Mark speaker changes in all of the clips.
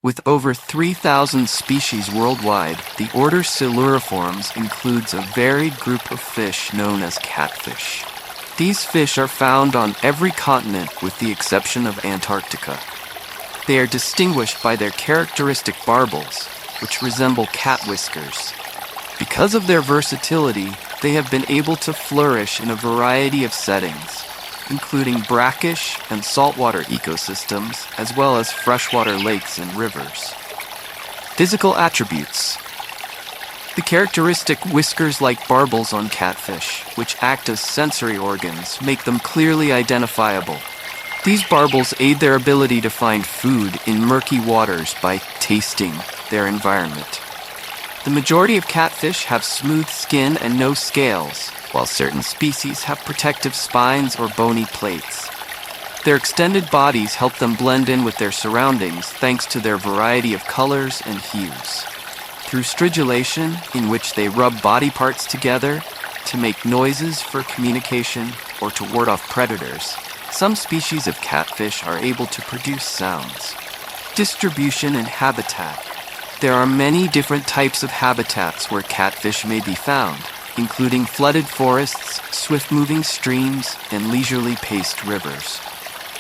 Speaker 1: With over 3,000 species worldwide, the order Siluriformes includes a varied group of fish known as catfish. These fish are found on every continent with the exception of Antarctica. They are distinguished by their characteristic barbels, which resemble cat whiskers. Because of their versatility, they have been able to flourish in a variety of settings, including brackish and saltwater ecosystems, as well as freshwater lakes and rivers. Physical attributes. The characteristic whiskers-like barbels on catfish, which act as sensory organs, make them clearly identifiable. These barbels aid their ability to find food in murky waters by tasting their environment. The majority of catfish have smooth skin and no scales, while certain species have protective spines or bony plates. Their extended bodies help them blend in with their surroundings thanks to their variety of colors and hues. Through stridulation, in which they rub body parts together to make noises for communication or to ward off predators, some species of catfish are able to produce sounds. Distribution and habitat. There are many different types of habitats where catfish may be found, including flooded forests, swift-moving streams, and leisurely paced rivers.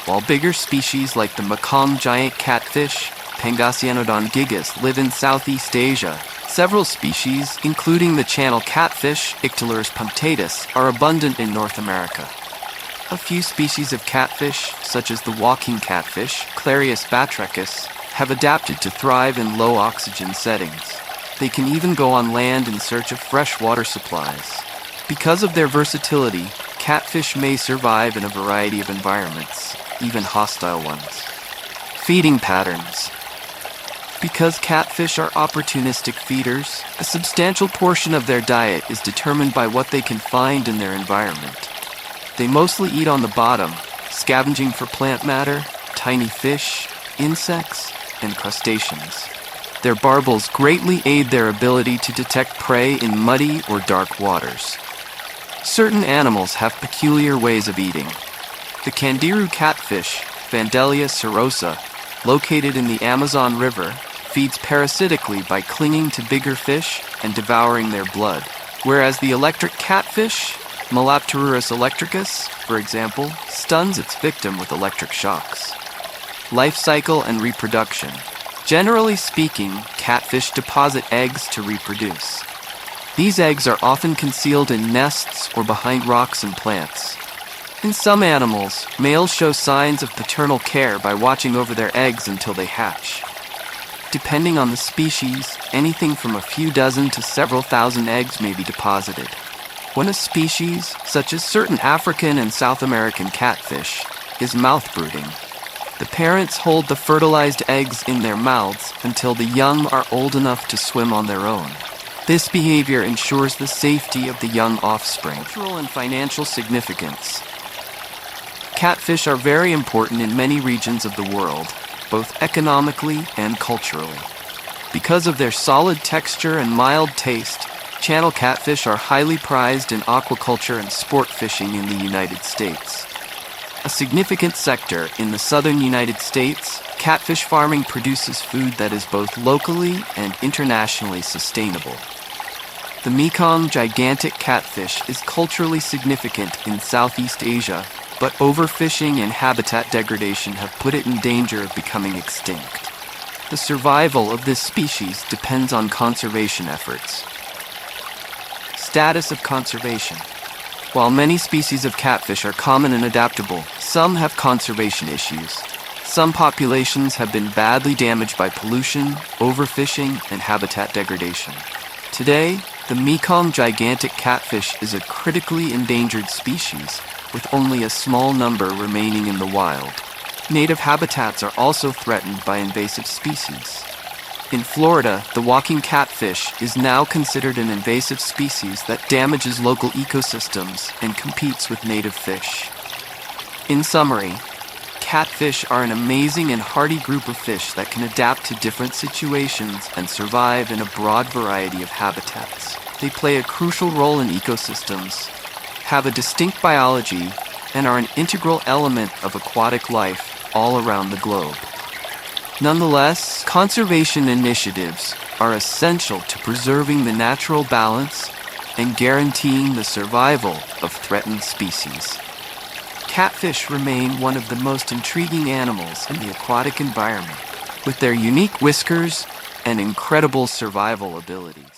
Speaker 1: While bigger species like the Mekong giant catfish, Pangasianodon gigas, live in Southeast Asia, several species, including the channel catfish, Ictalurus punctatus, are abundant in North America. A few species of catfish, such as the walking catfish, Clarius batrachus, have adapted to thrive in low-oxygen settings. They can even go on land in search of fresh water supplies. Because of their versatility, catfish may survive in a variety of environments, even hostile ones. Feeding patterns. Because catfish are opportunistic feeders, a substantial portion of their diet is determined by what they can find in their environment. They mostly eat on the bottom, scavenging for plant matter, tiny fish, insects, and crustaceans. Their barbels greatly aid their ability to detect prey in muddy or dark waters. Certain animals have peculiar ways of eating. The candiru catfish, Vandellia serosa, located in the Amazon River, feeds parasitically by clinging to bigger fish and devouring their blood, whereas the electric catfish, Melapterurus electricus, for example, stuns its victim with electric shocks. Life cycle and reproduction. Generally speaking, catfish deposit eggs to reproduce. These eggs are often concealed in nests or behind rocks and plants. In some animals, males show signs of paternal care by watching over their eggs until they hatch. Depending on the species, anything from a few dozen to several thousand eggs may be deposited. When a species, such as certain African and South American catfish, is mouth-brooding, the parents hold the fertilized eggs in their mouths until the young are old enough to swim on their own. This behavior ensures the safety of the young offspring. Cultural and financial significance. Catfish are very important in many regions of the world, both economically and culturally. Because of their solid texture and mild taste, channel catfish are highly prized in aquaculture and sport fishing in the United States. A significant sector in the southern United States, catfish farming produces food that is both locally and internationally sustainable. The Mekong gigantic catfish is culturally significant in Southeast Asia, but overfishing and habitat degradation have put it in danger of becoming extinct. The survival of this species depends on conservation efforts. Status of conservation. While many species of catfish are common and adaptable, some have conservation issues. Some populations have been badly damaged by pollution, overfishing, and habitat degradation. Today, the Mekong gigantic catfish is a critically endangered species, with only a small number remaining in the wild. Native habitats are also threatened by invasive species. In Florida, the walking catfish is now considered an invasive species that damages local ecosystems and competes with native fish. In summary, catfish are an amazing and hardy group of fish that can adapt to different situations and survive in a broad variety of habitats. They play a crucial role in ecosystems, have a distinct biology, and are an integral element of aquatic life all around the globe. Nonetheless, conservation initiatives are essential to preserving the natural balance and guaranteeing the survival of threatened species. Catfish remain one of the most intriguing animals in the aquatic environment, with their unique whiskers and incredible survival abilities.